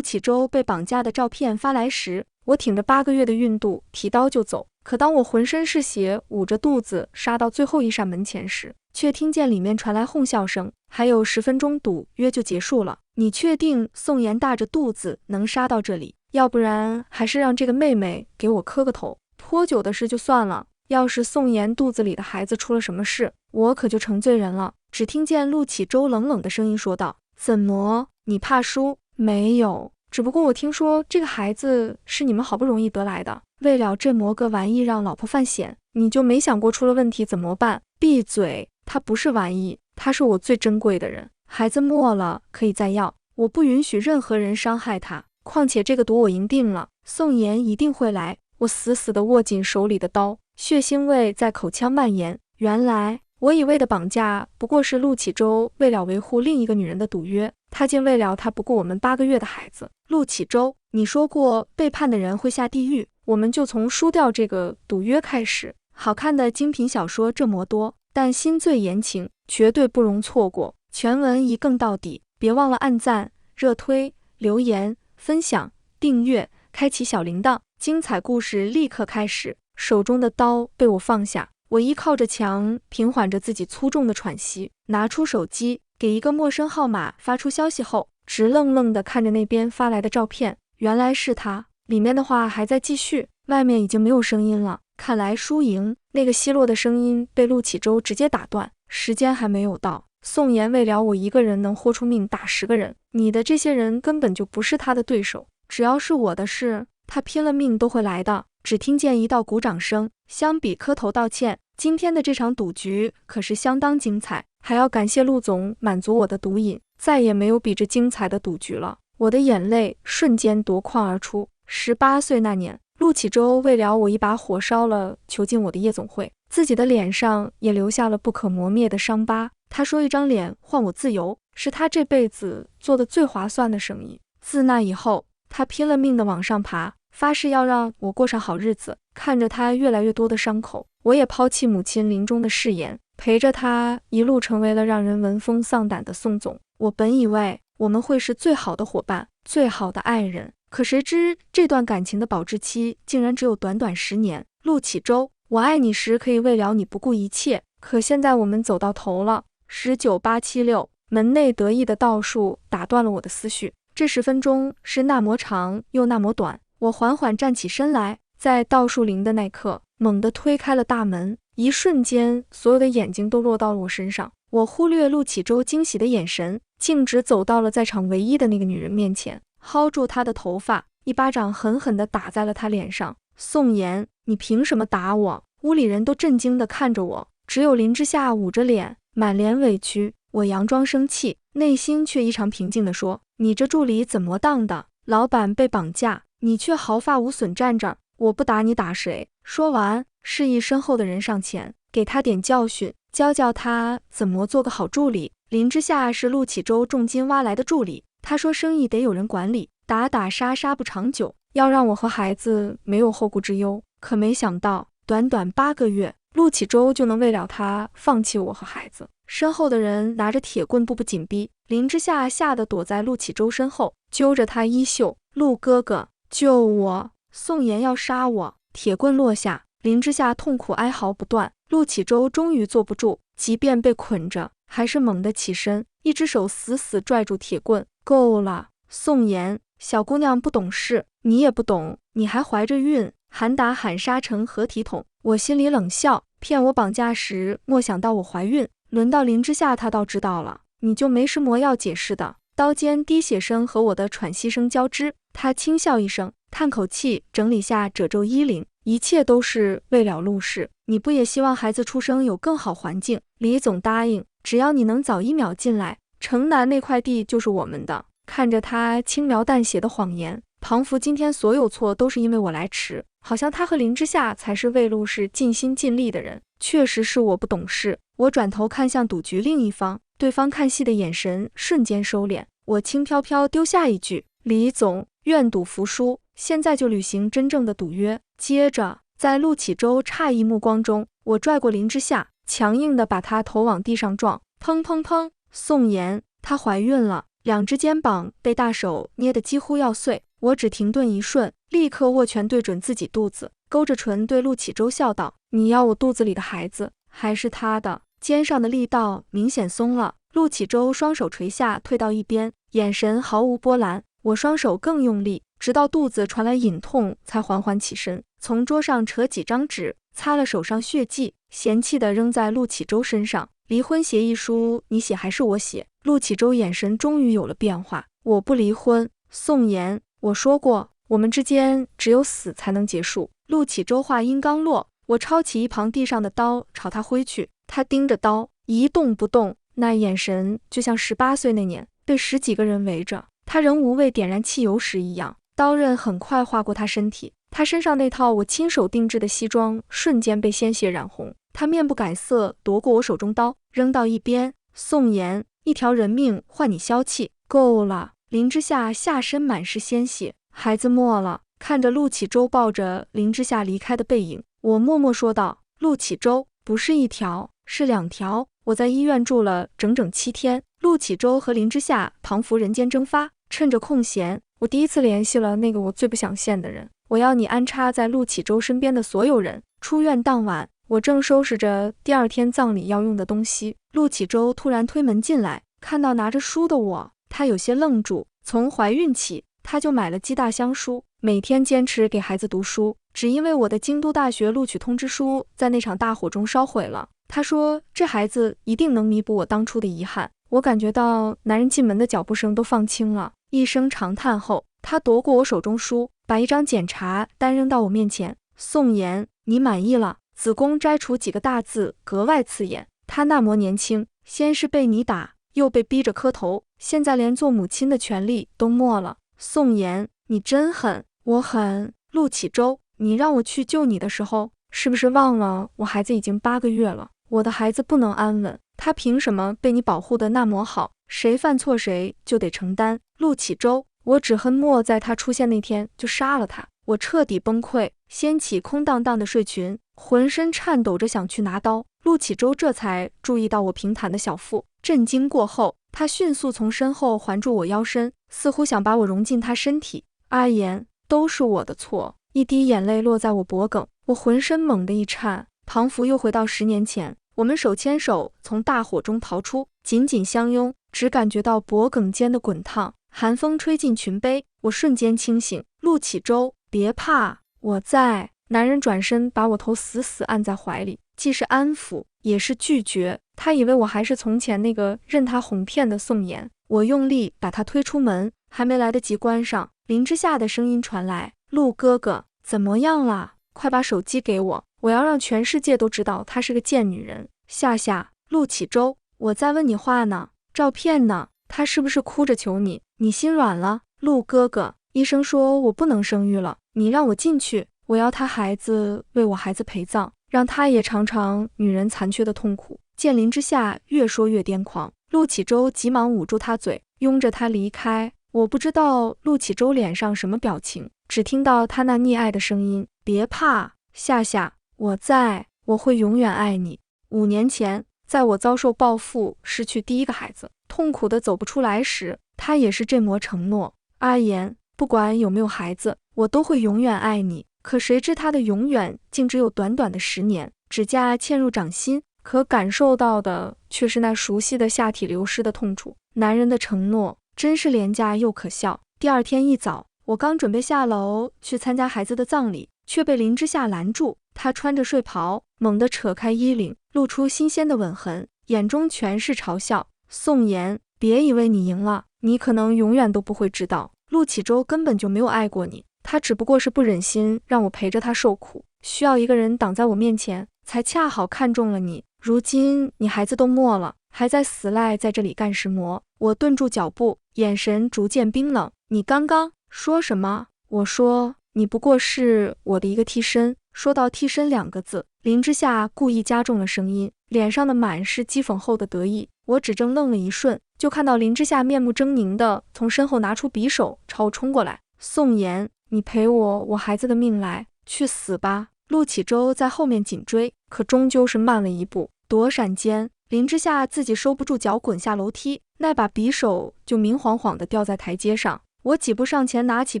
陆启舟被绑架的照片发来时，我挺着8个月的孕肚，提刀就走。可当我浑身是血，捂着肚子杀到最后一扇门前时，却听见里面传来哄笑声。还有10分钟赌约就结束了。你确定宋妍大着肚子能杀到这里？要不然还是让这个妹妹给我磕个头。泼酒的事就算了，要是宋妍肚子里的孩子出了什么事，我可就成罪人了。只听见陆启舟冷冷的声音说道：怎么，你怕输？没有，只不过我听说这个孩子是你们好不容易得来的，为了这么个玩意让老婆犯险，你就没想过出了问题怎么办？闭嘴，他不是玩意，他是我最珍贵的人。孩子没了可以再要，我不允许任何人伤害他。况且这个赌我赢定了，宋妍一定会来。我死死地握紧手里的刀，血腥味在口腔蔓延。原来我以为的绑架不过是陆启舟为了维护另一个女人的赌约，他竟为了他不顾我们8个月的孩子。陆启舟，你说过背叛的人会下地狱，我们就从输掉这个赌约开始。好看的精品小说这么多，但新醉言情绝对不容错过。全文一更到底，别忘了按赞、热推、留言、分享、订阅，开启小铃铛。精彩故事立刻开始。手中的刀被我放下，我依靠着墙，平缓着自己粗重的喘息，拿出手机，给一个陌生号码发出消息后，直愣愣地看着那边发来的照片。原来是他，里面的话还在继续，外面已经没有声音了。看来输赢。那个奚落的声音被陆启舟直接打断，时间还没有到。宋妍为了我一个人能豁出命打10个人，你的这些人根本就不是他的对手。只要是我的事，他拼了命都会来的。只听见一道鼓掌声，相比磕头道歉，今天的这场赌局可是相当精彩。还要感谢陆总满足我的毒瘾，再也没有比这精彩的赌局了。我的眼泪瞬间夺眶而出。18岁那年，陆启舟为了我一把火烧了囚禁我的夜总会，自己的脸上也留下了不可磨灭的伤疤。他说一张脸换我自由，是他这辈子做的最划算的生意。自那以后，他拼了命地往上爬，发誓要让我过上好日子。看着他越来越多的伤口，我也抛弃母亲临终的誓言，陪着他一路成为了让人闻风丧胆的宋总。我本以为我们会是最好的伙伴，最好的爱人，可谁知这段感情的保质期竟然只有短短10年。陆启舟，我爱你时可以为了你不顾一切，可现在我们走到头了。19876，门内得意的倒数打断了我的思绪。这10分钟是那么长又那么短。我缓缓站起身来，在倒数铃的那刻，猛地推开了大门。一瞬间，所有的眼睛都落到了我身上。我忽略陆启舟惊喜的眼神，径直走到了在场唯一的那个女人面前，薅住她的头发，一巴掌狠狠地打在了她脸上。宋妍，你凭什么打我？屋里人都震惊地看着我，只有林之夏捂着脸，满脸委屈。我佯装生气，内心却异常平静地说：你这助理怎么当的？老板被绑架，你却毫发无损站着，我不打你打谁？说完，示意身后的人上前，给他点教训，教教他怎么做个好助理。林之夏是陆启舟重金挖来的助理，他说生意得有人管理，打打杀杀不长久，要让我和孩子没有后顾之忧。可没想到，短短8个月，陆启舟就能为了他放弃我和孩子。身后的人拿着铁棍步步紧逼，林之夏吓得躲在陆启舟身后，揪着他衣袖：陆哥哥，救我！宋妍要杀我！铁棍落下，林之夏痛苦哀嚎不断。陆启舟终于坐不住，即便被捆着，还是猛地起身，一只手死死拽住铁棍。够了，宋妍，小姑娘不懂事，你也不懂，你还怀着孕，喊打喊杀成何体统？我心里冷笑，骗我绑架时莫想到我怀孕。轮到林之夏，他倒知道了，你就没什么要解释的。刀尖滴血声和我的喘息声交织，他轻笑一声，叹口气，整理下褶皱衣领。一切都是为了陆氏，你不也希望孩子出生有更好环境？李总答应，只要你能早1秒进来，城南那块地就是我们的。看着他轻描淡写的谎言，庞福今天所有错都是因为我来迟，好像他和林之夏才是为陆氏尽心尽力的人。确实是我不懂事。我转头看向赌局另一方，对方看戏的眼神瞬间收敛。我轻飘飘丢下一句：李总，愿赌服输，现在就履行真正的赌约。接着，在陆启舟诧异目光中，我拽过林之夏，强硬地把他头往地上撞。砰砰砰！宋妍，她怀孕了。两只肩膀被大手捏得几乎要碎。我只停顿一瞬，立刻握拳对准自己肚子，勾着唇对陆启周笑道：“你要我肚子里的孩子，还是他的？”肩上的力道明显松了，陆启周双手垂下，退到一边，眼神毫无波澜。我双手更用力，直到肚子传来隐痛，才缓缓起身，从桌上扯几张纸，擦了手上血迹，嫌弃地扔在陆启周身上。离婚协议书你写还是我写？陆启周眼神终于有了变化。我不离婚，宋妍，我说过，我们之间只有死才能结束。陆启周话音刚落，我抄起一旁地上的刀朝他挥去，他盯着刀一动不动，那眼神就像18岁那年被10几个人围着，他仍无畏点燃汽油时一样。刀刃很快划过他身体，他身上那套我亲手定制的西装瞬间被鲜血染红。他面不改色夺过我手中刀，扔到一边。宋妍，一条人命换你消气，够了。林之夏下身满是鲜血，孩子没了。看着陆启周抱着林之夏离开的背影，我默默说道：陆启周，不是一条，是2条。我在医院住了整整7天。陆启周和林之夏仿佛人间蒸发，趁着空闲，我第一次联系了那个我最不想见的人。我要你安插在陆启周身边的所有人。出院当晚，我正收拾着第2天葬礼要用的东西，陆启周突然推门进来，看到拿着书的我，他有些愣住。从怀孕起，他就买了鸡大箱书，每天坚持给孩子读书，只因为我的京都大学录取通知书在那场大火中烧毁了。他说这孩子一定能弥补我当初的遗憾。我感觉到男人进门的脚步声都放轻了，一声长叹后，他夺过我手中书，把一张检查单扔到我面前。宋妍，你满意了？子宫摘除几个大字格外刺眼。他那么年轻，先是被你打，又被逼着磕头，现在连做母亲的权利都没了。宋妍，你真狠。我狠。陆启周，你让我去救你的时候，是不是忘了我孩子已经8个月了？我的孩子不能安稳，他凭什么被你保护得那么好？谁犯错谁就得承担。陆启周，我只恨莫在他出现那天就杀了他。我彻底崩溃，掀起空荡荡的睡裙，浑身颤抖着想去拿刀。陆启周这才注意到我平坦的小腹，震惊过后，他迅速从身后环住我腰身，似乎想把我融进他身体。阿言，都是我的错。一滴眼泪落在我脖颈，我浑身猛地一颤，仿佛又回到10年前。我们手牵手从大火中逃出，紧紧相拥，只感觉到脖颈间的滚烫，寒风吹进裙杯，我瞬间清醒。陆启周，别怕，我在。男人转身把我头死死按在怀里，既是安抚，也是拒绝。他以为我还是从前那个任他哄骗的宋妍。我用力把他推出门，还没来得及关上，林之夏的声音传来：陆哥哥，怎么样了？快把手机给我，我要让全世界都知道她是个贱女人。夏夏，陆启周，我在问你话呢，照片呢？她是不是哭着求你？你心软了？陆哥哥，医生说我不能生育了，你让我进去，我要他孩子为我孩子陪葬，让他也尝尝女人残缺的痛苦。见林之夏越说越癫狂，陆启周急忙捂住他嘴，拥着他离开。我不知道陆启周脸上什么表情，只听到他那溺爱的声音：别怕，夏夏，我在，我会永远爱你。5年前，在我遭受报复，失去第1个孩子，痛苦的走不出来时，他也是这模承诺。阿言，不管有没有孩子，我都会永远爱你。可谁知他的永远竟只有短短的10年。指甲嵌入掌心，可感受到的却是那熟悉的下体流失的痛楚。男人的承诺真是廉价又可笑。第2天一早，我刚准备下楼去参加孩子的葬礼，却被林之夏拦住。他穿着睡袍，猛地扯开衣领，露出新鲜的吻痕，眼中全是嘲笑。宋妍，别以为你赢了，你可能永远都不会知道，陆启周根本就没有爱过你，他只不过是不忍心让我陪着他受苦，需要一个人挡在我面前，才恰好看中了你。如今你孩子都没了，还在死赖在这里干什么？我顿住脚步，眼神逐渐冰冷。你刚刚说什么？我说你不过是我的一个替身。说到替身2个字，林之夏故意加重了声音，脸上的满是讥讽后的得意。我只怔愣了一瞬，就看到林之夏面目狰狞地从身后拿出匕首朝我冲过来。宋妍，你赔我孩子的命来，去死吧！陆启周在后面紧追，可终究是慢了一步。躲闪间，林之夏自己收不住脚滚下楼梯，那把匕首就明晃晃地掉在台阶上。我几步上前，拿起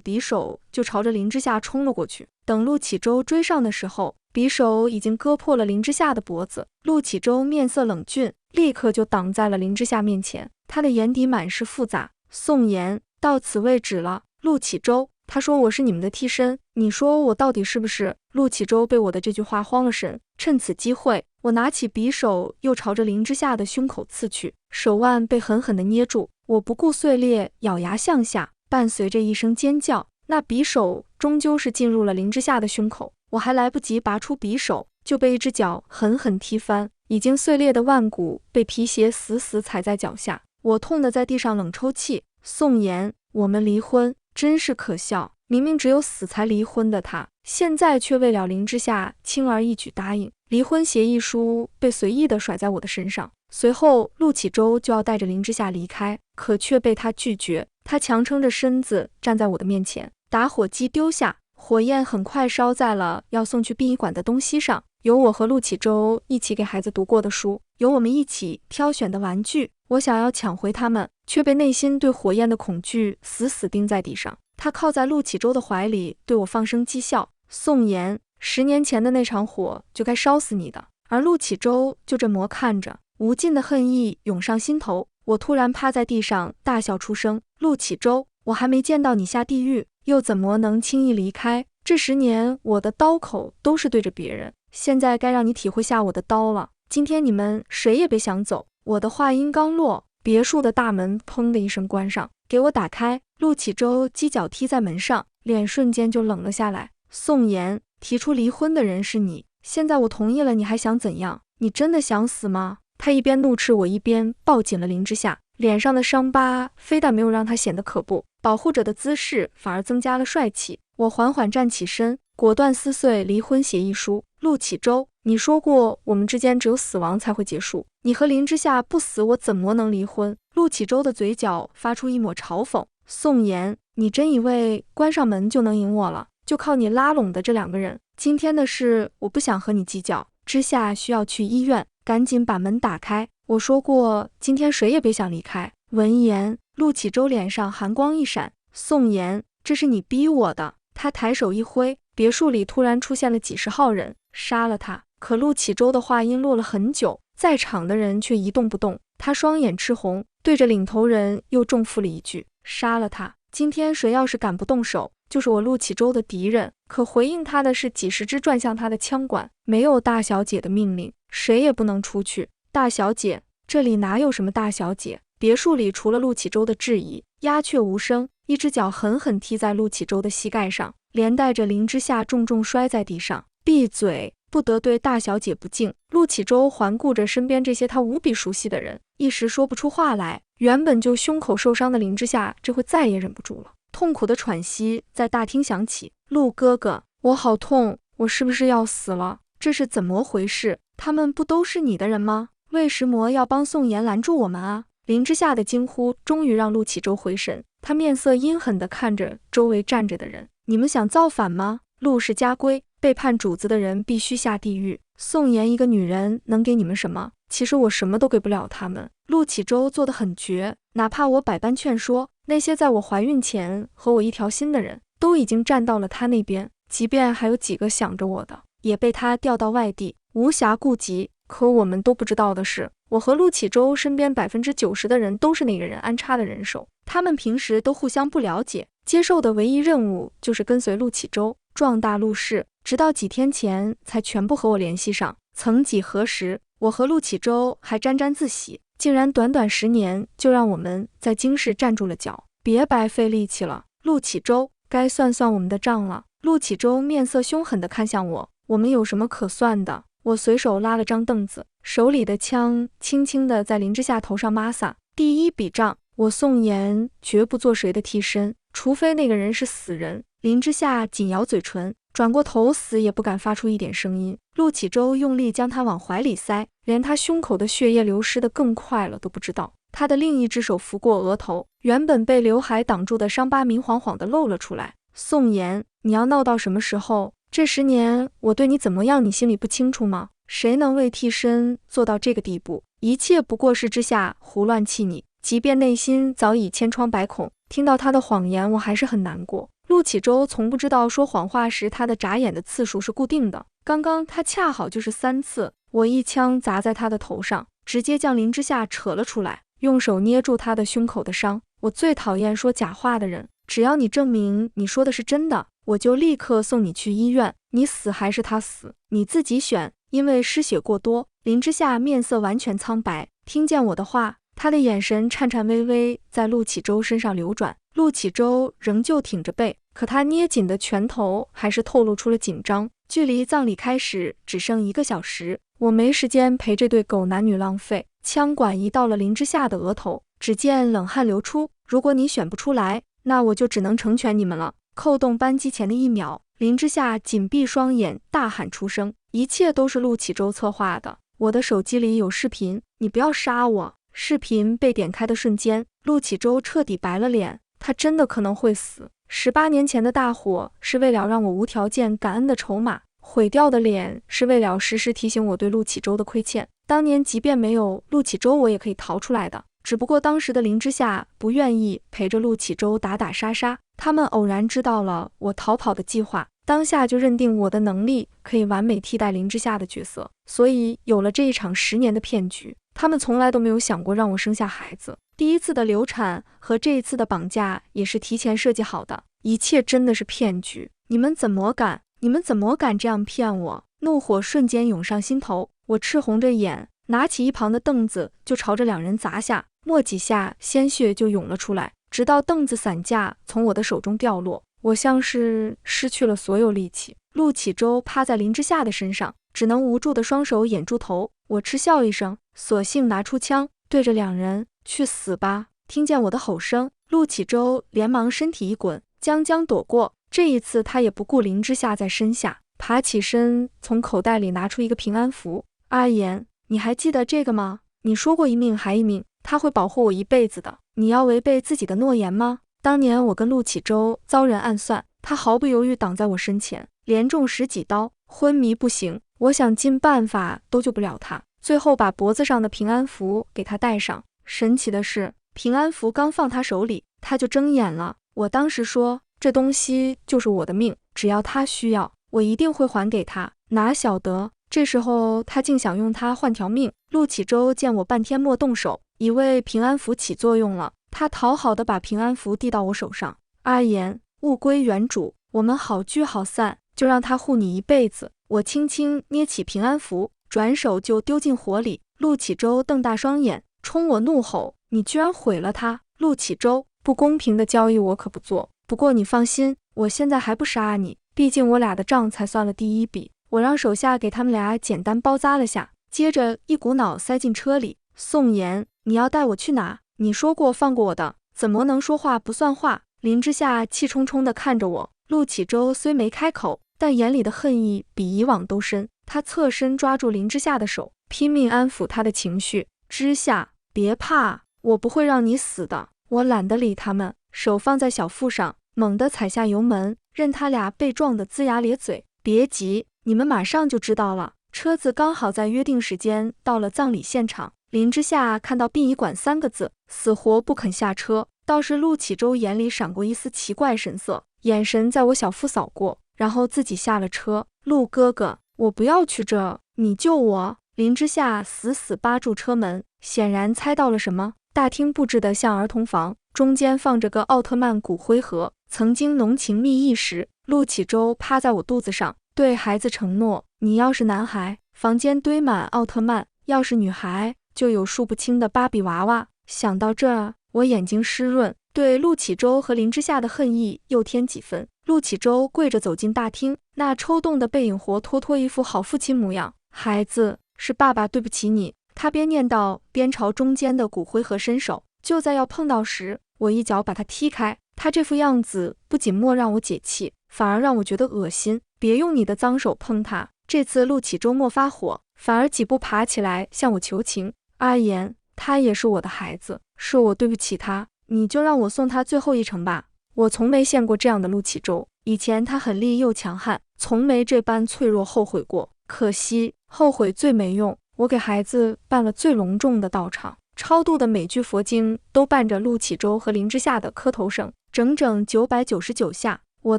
匕首就朝着林之夏冲了过去。等陆启舟追上的时候，匕首已经割破了林之夏的脖子。陆启舟面色冷峻，立刻就挡在了林之夏面前，他的眼底满是复杂。宋妍，到此为止了。陆启舟，他说我是你们的替身，你说我到底是不是？陆启舟被我的这句话慌了神，趁此机会，我拿起匕首又朝着林之夏的胸口刺去，手腕被狠狠地捏住，我不顾碎裂，咬牙向下。伴随着一声尖叫，那匕首终究是进入了林之夏的胸口。我还来不及拔出匕首，就被一只脚狠狠踢翻，已经碎裂的腕骨被皮鞋死死踩在脚下。我痛得在地上冷抽泣。宋妍，我们离婚，真是可笑！明明只有死才离婚的他，现在却为了林之夏轻而易举答应。离婚协议书被随意地甩在我的身上。随后陆启舟就要带着林之夏离开，可却被他拒绝。他强撑着身子站在我的面前，打火机丢下，火焰很快烧在了要送去殡仪馆的东西上，有我和陆启舟一起给孩子读过的书，有我们一起挑选的玩具。我想要抢回它们，却被内心对火焰的恐惧死死钉在地上。他靠在陆启舟的怀里，对我放声讥笑。宋妍，10年前的那场火就该烧死你的。而陆启舟就这么看着，无尽的恨意涌上心头。我突然趴在地上大笑出声。陆启舟，我还没见到你下地狱，又怎么能轻易离开？这10年我的刀口都是对着别人，现在该让你体会下我的刀了。今天你们谁也别想走。我的话音刚落，别墅的大门砰的一声关上。给我打开！陆启舟击脚踢在门上，脸瞬间就冷了下来。宋妍，提出离婚的人是你，现在我同意了，你还想怎样？你真的想死吗？他一边怒斥我，一边抱紧了林之夏，脸上的伤疤非但没有让他显得可怖，保护者的姿势反而增加了帅气。我缓缓站起身，果断撕碎离婚协议书。陆启舟，你说过我们之间只有死亡才会结束，你和林之夏不死，我怎么能离婚？陆启舟的嘴角发出一抹嘲讽。宋妍，你真以为关上门就能赢我了？就靠你拉拢的这2个人。今天的事我不想和你计较，之夏需要去医院，赶紧把门打开。我说过，今天谁也别想离开。闻言，陆启舟脸上寒光一闪。宋妍，这是你逼我的。他抬手一挥，别墅里突然出现了几十号人，杀了他。可陆启舟的话音落了很久，在场的人却一动不动。他双眼赤红，对着领头人又重复了一句：杀了他。今天谁要是敢不动手，就是我陆启舟的敌人。可回应他的是几十支转向他的枪管。没有大小姐的命令，谁也不能出去。大小姐？这里哪有什么大小姐？别墅里除了陆启舟的质疑，鸦雀无声。一只脚狠狠踢在陆启舟的膝盖上，连带着林之夏重重摔在地上。闭嘴，不得对大小姐不敬。陆启舟环顾着身边这些他无比熟悉的人，一时说不出话来。原本就胸口受伤的林之夏这回再也忍不住了，痛苦的喘息在大厅响起。陆哥哥，我好痛，我是不是要死了？这是怎么回事？他们不都是你的人吗？为什么要帮宋妍拦住我们啊？林之夏的惊呼终于让陆启舟回神，他面色阴狠地看着周围站着的人。你们想造反吗？陆氏家规，背叛主子的人必须下地狱。宋妍一个女人能给你们什么？其实我什么都给不了他们。陆启舟做得很绝，哪怕我百般劝说，那些在我怀孕前和我一条心的人都已经站到了他那边，即便还有几个想着我的，也被他调到外地，无暇顾及。可我们都不知道的是，我和陆启舟身边90%的人都是那个人安插的人手，他们平时都互相不了解，接受的唯一任务就是跟随陆启舟壮大陆氏，直到几天前才全部和我联系上。曾几何时，我和陆启舟还沾沾自喜，竟然短短10年就让我们在京市站住了脚，别白费力气了。陆启舟，该算算我们的账了。陆启舟面色凶狠地看向我，我们有什么可算的？我随手拉了张凳子，手里的枪轻轻地在林之夏头上抹撒。第一笔账，我宋妍绝不做谁的替身，除非那个人是死人。林之夏紧咬嘴唇，转过头死也不敢发出一点声音。陆启舟用力将他往怀里塞，连他胸口的血液流失得更快了都不知道。他的另一只手拂过额头，原本被刘海挡住的伤疤明晃晃地露了出来。宋妍，你要闹到什么时候？这10年我对你怎么样，你心里不清楚吗？谁能为替身做到这个地步？一切不过是之下胡乱气你，即便内心早已千疮百孔，听到他的谎言我还是很难过。陆启舟从不知道说谎话时他的眨眼的次数是固定的，刚刚他恰好就是3次。我一枪砸在他的头上，直接将林之夏扯了出来，用手捏住他的胸口的伤。我最讨厌说假话的人，只要你证明你说的是真的，我就立刻送你去医院，你死还是他死，你自己选。因为失血过多，林之夏面色完全苍白，听见我的话，他的眼神颤颤巍巍在陆启舟身上流转。陆启舟仍旧挺着背，可他捏紧的拳头还是透露出了紧张。距离葬礼开始只剩1个小时，我没时间陪这对狗男女浪费。枪管移到了林之夏的额头，只见冷汗流出。如果你选不出来，那我就只能成全你们了。扣动扳机前的1秒，林之夏紧闭双眼，大喊出声，一切都是陆启舟策划的。我的手机里有视频，你不要杀我。视频被点开的瞬间，陆启舟彻底白了脸，他真的可能会死。18年前的大火是为了让我无条件感恩的筹码，毁掉的脸是为了时时提醒我对陆启舟的亏欠。当年即便没有陆启舟，我也可以逃出来的，只不过当时的林之夏不愿意陪着陆启舟打打杀杀，他们偶然知道了我逃跑的计划，当下就认定我的能力可以完美替代林之夏的角色，所以有了这一场10年的骗局。他们从来都没有想过让我生下孩子，第一次的流产和这一次的绑架也是提前设计好的，一切真的是骗局。你们怎么敢这样骗我？怒火瞬间涌上心头，我赤红着眼，拿起一旁的凳子就朝着2人砸下，没几下鲜血就涌了出来，直到凳子散架从我的手中掉落，我像是失去了所有力气。陆启舟趴在林之夏的身上，只能无助的双手掩住头。我嗤笑一声，索性拿出枪，对着2人，去死吧！听见我的吼声，陆启舟连忙身体一滚，将躲过。这一次他也不顾林之夏在身下，爬起身从口袋里拿出一个平安符。阿言，你还记得这个吗？你说过一命还一命，他会保护我一辈子的，你要违背自己的诺言吗？当年我跟陆启舟遭人暗算，他毫不犹豫挡在我身前，连中10几刀，昏迷不醒。我想尽办法都救不了他，最后把脖子上的平安符给他戴上。神奇的是，平安符刚放他手里，他就睁眼了。我当时说，这东西就是我的命，只要他需要，我一定会还给他。哪晓得，这时候他竟想用它换条命。陆启舟见我半天莫动手，以为平安符起作用了，他讨好的把平安符递到我手上。阿言，物归原主，我们好聚好散，就让他护你一辈子。我轻轻捏起平安符，转手就丢进火里。陆启舟瞪大双眼，冲我怒吼，你居然毁了他！陆启舟，不公平的交易我可不做，不过你放心，我现在还不杀你，毕竟我俩的账才算了第一笔。我让手下给他们俩简单包扎了下，接着一股脑塞进车里。宋妍，你要带我去哪？你说过放过我的，怎么能说话不算话？林之夏气冲冲地看着我。陆启舟虽没开口，但眼里的恨意比以往都深。他侧身抓住林之夏的手，拼命安抚他的情绪。之夏，别怕，我不会让你死的。我懒得理他们，手放在小腹上，猛地踩下油门，任他俩被撞得龇牙咧嘴。别急，你们马上就知道了。车子刚好在约定时间到了葬礼现场。林之夏看到殡仪馆3个字，死活不肯下车。倒是陆启舟眼里闪过一丝奇怪神色，眼神在我小腹扫过，然后自己下了车。陆哥哥，我不要去这，你救我！林之夏死死扒住车门，显然猜到了什么。大厅布置得像儿童房，中间放着个奥特曼骨灰盒。曾经浓情蜜意时，陆启舟趴在我肚子上，对孩子承诺，你要是男孩，房间堆满奥特曼，要是女孩，就有数不清的芭比娃娃。想到这，我眼睛湿润，对陆启舟和林之夏的恨意又添几分。陆启舟跪着走进大厅，那抽动的背影活脱脱一副好父亲模样。孩子，是爸爸对不起你。他边念叨边朝中间的骨灰盒伸手，就在要碰到时，我一脚把他踢开。他这副样子不仅莫让我解气，反而让我觉得恶心。别用你的脏手碰他。这次陆启舟莫发火，反而几步爬起来向我求情。阿言，他也是我的孩子，是我对不起他，你就让我送他最后一程吧。我从没见过这样的陆启舟，以前他很厉又强悍，从没这般脆弱后悔过。可惜后悔最没用，我给孩子办了最隆重的道场，超度的每句佛经都伴着陆启舟和林之夏的磕头声，整整999下。我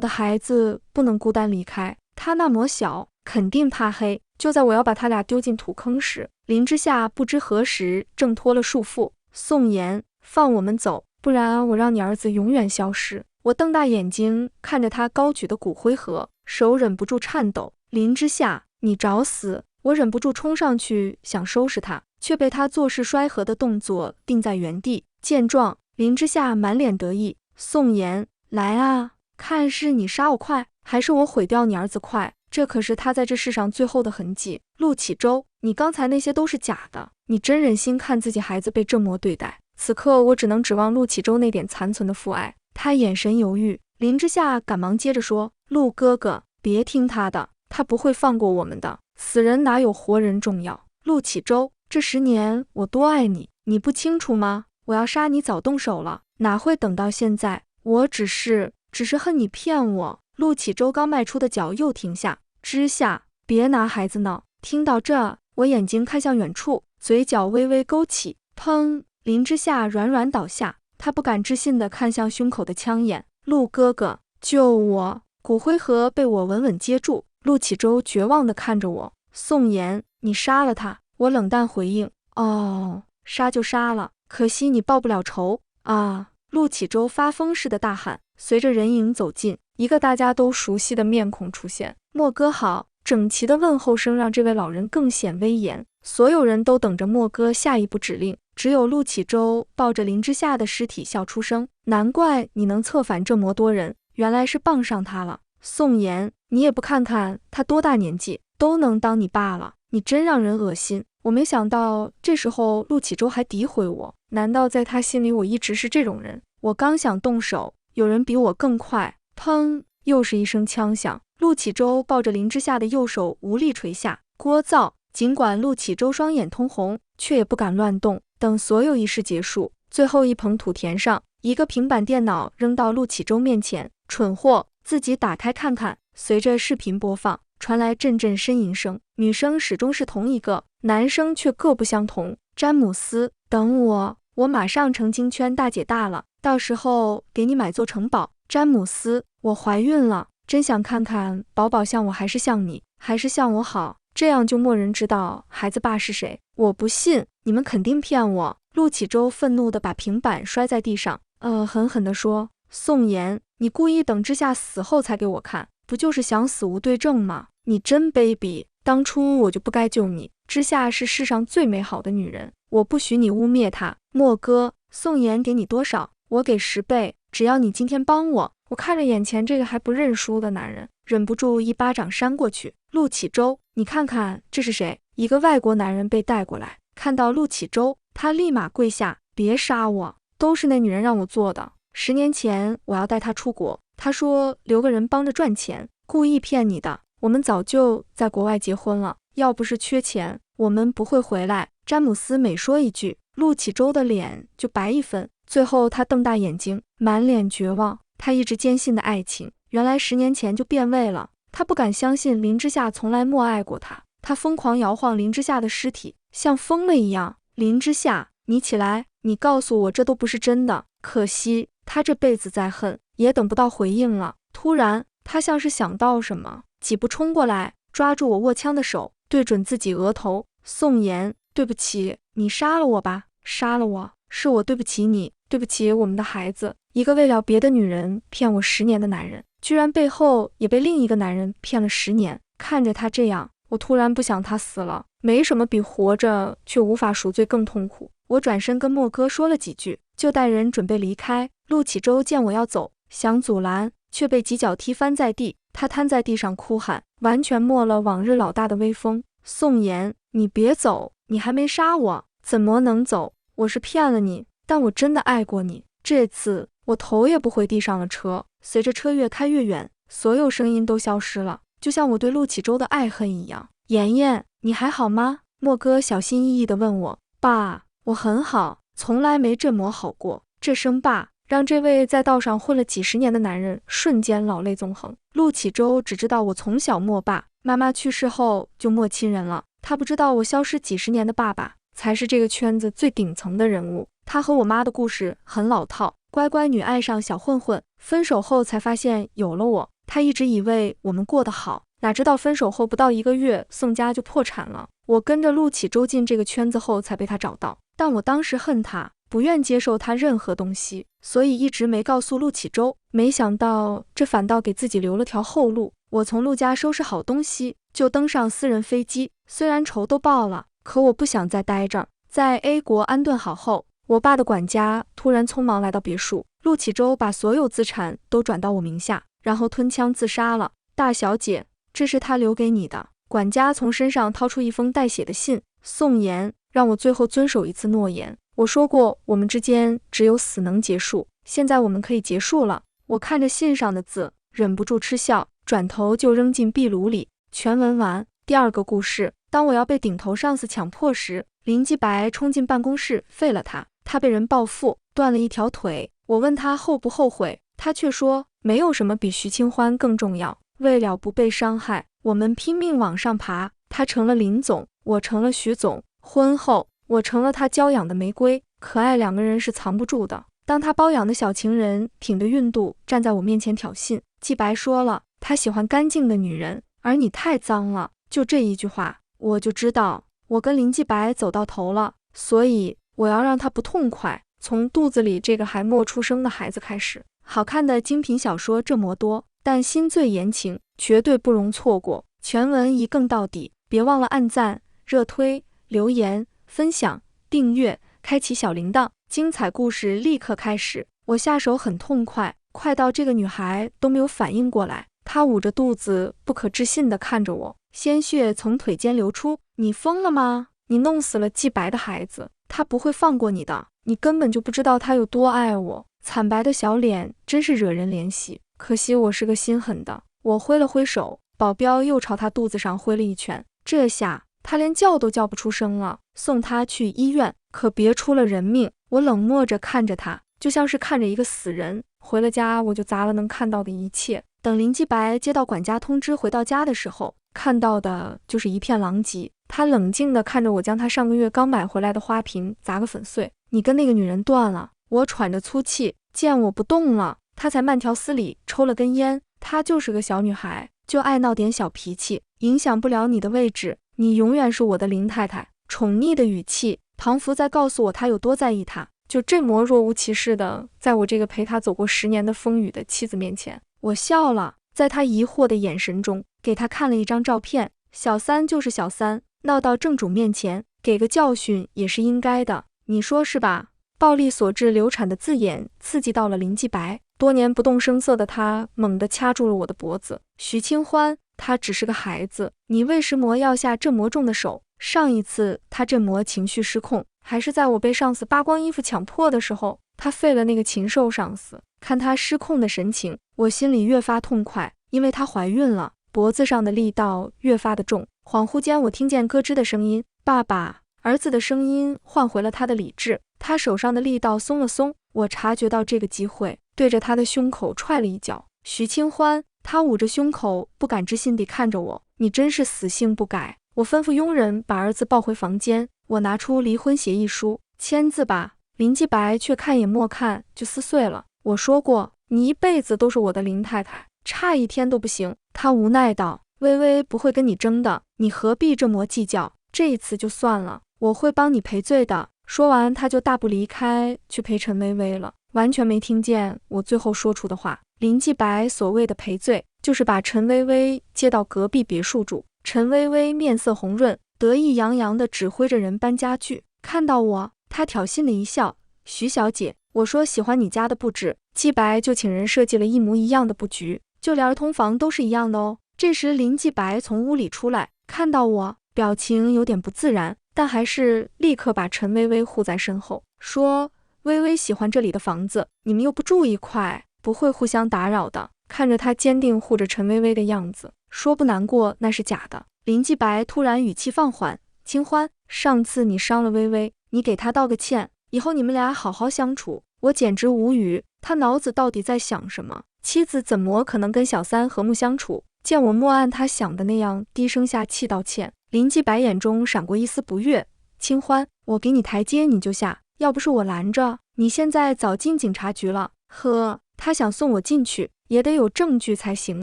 的孩子不能孤单离开，他那么小，肯定怕黑。就在我要把他俩丢进土坑时，林之夏不知何时挣脱了束缚。宋妍，放我们走，不然我让你儿子永远消失。我瞪大眼睛看着他高举的骨灰盒，手忍不住颤抖。林之夏，你找死！我忍不住冲上去想收拾他，却被他做事摔盒的动作定在原地。见状，林之夏满脸得意。宋妍，来啊，看是你杀我快，还是我毁掉你儿子快？这可是他在这世上最后的痕迹。陆启舟，你刚才那些都是假的，你真忍心看自己孩子被这么对待？此刻我只能指望陆启舟那点残存的父爱。他眼神犹豫，林之夏赶忙接着说：陆哥哥，别听他的，他不会放过我们的，死人哪有活人重要？陆启舟，这10年我多爱你，你不清楚吗？我要杀你早动手了，哪会等到现在？我只是恨你骗我。陆启舟刚迈出的脚又停下。之夏，别拿孩子闹。听到这，我眼睛看向远处，嘴角微微勾起。砰！林之夏软软倒下，他不敢置信地看向胸口的枪眼。陆哥哥，救我！骨灰盒被我稳稳接住。陆启舟绝望地看着我。宋妍，你杀了他。我冷淡回应。哦，杀就杀了，可惜你报不了仇啊！陆启舟发疯似的大喊。随着人影走近，一个大家都熟悉的面孔出现。莫哥好！整齐的问候声让这位老人更显威严。所有人都等着莫哥下一步指令，只有陆启舟抱着林之夏的尸体笑出声。难怪你能策反这么多人，原来是傍上他了。宋妍，你也不看看他多大年纪，都能当你爸了，你真让人恶心。我没想到这时候陆启舟还诋毁我，难道在他心里我一直是这种人？我刚想动手，有人比我更快。砰！又是一声枪响，陆启舟抱着林之夏的右手无力垂下。聒噪！尽管陆启舟双眼通红，却也不敢乱动。等所有仪式结束，最后一捧土填上，一个平板电脑扔到陆启舟面前。蠢货，自己打开看看。随着视频播放，传来阵阵呻吟声，女生始终是同一个，男生却各不相同。詹姆斯，等我马上成金圈大姐大了，到时候给你买座城堡。詹姆斯，我怀孕了，真想看看宝宝像我还是像你，还是像我好，这样就没人知道孩子爸是谁。我不信，你们肯定骗我。陆启舟愤怒地把平板摔在地上，狠狠地说：宋妍，你故意等之夏死后才给我看，不就是想死无对证吗？你真卑鄙，当初我就不该救你。之夏是世上最美好的女人，我不许你污蔑她。莫哥，宋妍给你多少？我给10倍，只要你今天帮我。我看着眼前这个还不认输的男人，忍不住一巴掌扇过去。陆启舟，你看看这是谁？一个外国男人被带过来，看到陆启舟，他立马跪下，别杀我，都是那女人让我做的。10年前我要带她出国，她说留个人帮着赚钱，故意骗你的。我们早就在国外结婚了，要不是缺钱，我们不会回来。詹姆斯每说一句，陆启舟的脸就白一分。最后他瞪大眼睛，满脸绝望。他一直坚信的爱情，原来10年前就变味了。他不敢相信林之夏从来没爱过他。他疯狂摇晃林之夏的尸体，像疯了一样。林之夏，你起来，你告诉我这都不是真的。可惜他这辈子再恨也等不到回应了。突然他像是想到什么，几步冲过来，抓住我握枪的手，对准自己额头。宋妍，对不起，你杀了我吧，杀了我，是我对不起你，对不起我们的孩子。一个为了别的女人骗我10年的男人，居然背后也被另一个男人骗了10年。看着他这样，我突然不想他死了。没什么比活着却无法赎罪更痛苦。我转身跟莫哥说了几句，就带人准备离开。陆启舟见我要走，想阻拦，却被几脚踢翻在地。他瘫在地上哭喊，完全没了往日老大的威风。宋妍，你别走，你还没杀我，怎么能走？我是骗了你，但我真的爱过你。这次我头也不回地上了车。随着车越开越远，所有声音都消失了，就像我对陆启舟的爱恨一样。妍妍，你还好吗？莫哥小心翼翼地问我。爸，我很好，从来没这么好过。这声爸让这位在道上混了几10年的男人瞬间老泪纵横。陆启舟只知道我从小没爸，妈妈去世后就没亲人了，他不知道我消失几十年的爸爸才是这个圈子最顶层的人物。他和我妈的故事很老套，乖乖女爱上小混混，分手后才发现有了我。他一直以为我们过得好，哪知道分手后不到1个月，宋家就破产了。我跟着陆启周进这个圈子后才被他找到，但我当时恨他，不愿接受他任何东西，所以一直没告诉陆启周。没想到这反倒给自己留了条后路。我从陆家收拾好东西，就登上私人飞机。虽然仇都报了，可我不想再待这儿。在 A 国安顿好后，我爸的管家突然匆忙来到别墅，陆启周把所有资产都转到我名下，然后吞枪自杀了。大小姐，这是他留给你的。管家从身上掏出一封带血的信，宋言，让我最后遵守一次诺言。我说过我们之间只有死能结束，现在我们可以结束了。我看着信上的字，忍不住嗤笑，转头就扔进壁炉里。全文完。第2个故事，当我要被顶头上司强迫时，林继白冲进办公室废了他。他被人报复，断了一条腿。我问他后不后悔，他却说没有什么比徐清欢更重要。为了不被伤害，我们拼命往上爬。他成了林总，我成了徐总。婚后，我成了他娇养的玫瑰，可爱2个人是藏不住的。当他包养的小情人挺着孕肚站在我面前挑衅，继白说了，他喜欢干净的女人，而你太脏了。就这一句话，我就知道我跟林继白走到头了，所以我要让他不痛快，从肚子里这个还没出生的孩子开始。好看的精品小说这么多，但心醉言情绝对不容错过。全文一更到底，别忘了按赞、热推、留言、分享、订阅，开启小铃铛。精彩故事立刻开始。我下手很痛快，快到这个女孩都没有反应过来。她捂着肚子，不可置信地看着我，鲜血从腿间流出。你疯了吗？你弄死了继白的孩子，他不会放过你的。你根本就不知道他有多爱我。惨白的小脸真是惹人怜惜，可惜我是个心狠的。我挥了挥手，保镖又朝他肚子上挥了一拳，这下他连叫都叫不出声了。送他去医院，可别出了人命。我冷漠着看着他，就像是看着一个死人。回了家，我就砸了能看到的一切。等林继白接到管家通知回到家的时候，看到的就是一片狼藉。他冷静地看着我将他上个月刚买回来的花瓶砸个粉碎。你跟那个女人断了。我喘着粗气，见我不动了，他才慢条斯理抽了根烟。她就是个小女孩，就爱闹点小脾气，影响不了你的位置。你永远是我的林太太。宠溺的语气仿佛在告诉我他有多在意她。就这么若无其事的在我这个陪他走过10年的风雨的妻子面前，我笑了，在他疑惑的眼神中给他看了一张照片。小三就是小三，闹到正主面前，给个教训也是应该的，你说是吧？暴力所致流产的字眼刺激到了林继白，多年不动声色的他猛地掐住了我的脖子。徐清欢，他只是个孩子，你为什么要下这么重的手？上一次他这么情绪失控，还是在我被上司扒光衣服强迫的时候，他废了那个禽兽上司。看他失控的神情，我心里越发痛快，因为她怀孕了，脖子上的力道越发的重。恍惚间我听见咯吱的声音，爸爸。儿子的声音唤回了他的理智，他手上的力道松了松，我察觉到这个机会，对着他的胸口踹了一脚。徐清欢，他捂着胸口，不敢置信地看着我，你真是死性不改。我吩咐佣人把儿子抱回房间，我拿出离婚协议书，签字吧。林继白却看也莫看就撕碎了。我说过，你一辈子都是我的林太太，差一天都不行。他无奈道，微微不会跟你争的，你何必这么计较？这一次就算了，我会帮你赔罪的。说完他就大步离开，去陪陈薇薇了，完全没听见我最后说出的话。林继白所谓的赔罪，就是把陈薇薇接到隔壁别墅住。陈薇薇面色红润，得意洋洋地指挥着人搬家具。看到我，她挑衅的一笑，徐小姐，我说喜欢你家的布置，继白就请人设计了一模一样的布局，就连儿童房都是一样的哦。这时林继白从屋里出来，看到我，表情有点不自然，但还是立刻把陈薇薇护在身后，说，薇薇喜欢这里的房子，你们又不住一块，不会互相打扰的。看着他坚定护着陈薇薇的样子，说不难过那是假的。林继白突然语气放缓，清欢，上次你伤了薇薇，你给她道个歉，以后你们俩好好相处。我简直无语，他脑子到底在想什么？妻子怎么可能跟小三和睦相处？见我默按他想的那样低声下气道歉，林继白眼中闪过一丝不悦，清欢，我给你台阶你就下，要不是我拦着，你现在早进警察局了。呵，他想送我进去，也得有证据才行